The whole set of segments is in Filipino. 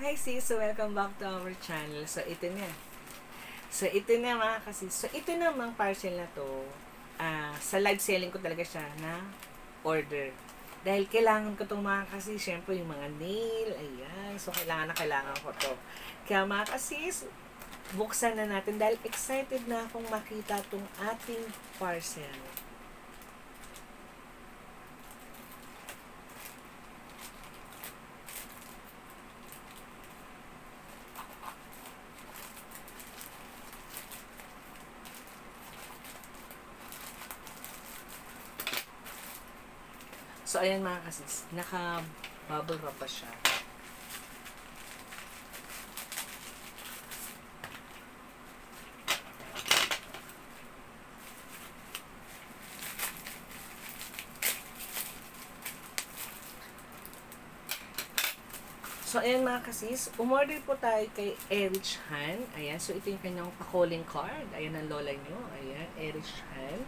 Hi sis! So welcome back to our channel. So ito na. Mga kasi. So ito namang parcel na to. Sa live selling ko talaga siya na order. Dahil kailangan ko itong mga kasi, syempre yung mga nail, ayan. So kailangan ko to. Kaya mga kasis, buksan na natin dahil excited na akong makita itong ating parcel. So, ayan mga kasis, naka-bubble wrap pa siya. So, ayan mga kasis, umorder po tayo kay Erich Han. Ayan, so ito yung kanyang pa-calling card. Ayan ang lola nyo. Ayan, Erich Han.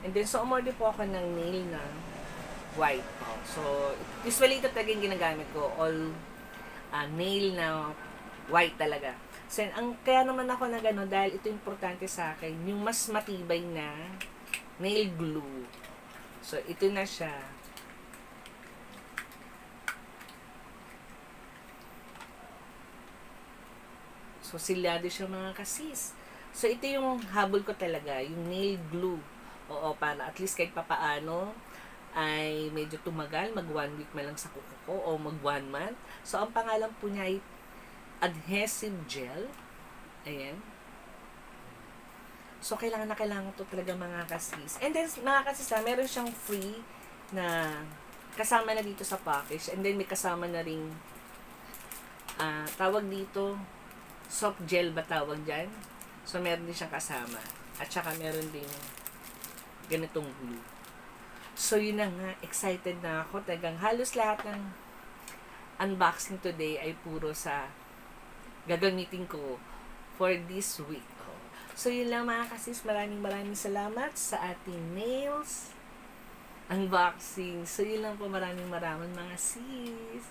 And then, so umorder po ako ng nail na white. Oh. So, usually ito talaga yung ginagamit ko. All nail na white talaga. So, kaya naman ako na gano'n dahil ito importante sa akin. Yung mas matibay na nail glue. So, ito na siya. So, silyado siya mga kasis. So, ito yung habol ko talaga. Yung nail glue. Oo, para at least kahit papaano ay medyo tumagal, mag 1 week man lang sa kuko ko o mag 1 month. So, ang pangalan po niya ay adhesive gel. Ayan. So, kailangan to talaga mga kasis. And then, mga kasis, meron siyang free na kasama na dito sa package. And then, may kasama na ring tawag dito, soft gel ba tawag dyan? So, meron din siyang kasama. At saka, meron din ganitong glue. So, yun na nga. Excited na ako. Talagang halos lahat ng unboxing today ay puro sa gagamitin ko for this week. So, yun lang mga kasis. Maraming salamat sa ating nails unboxing. So, yun lang po. Maraming mga sis.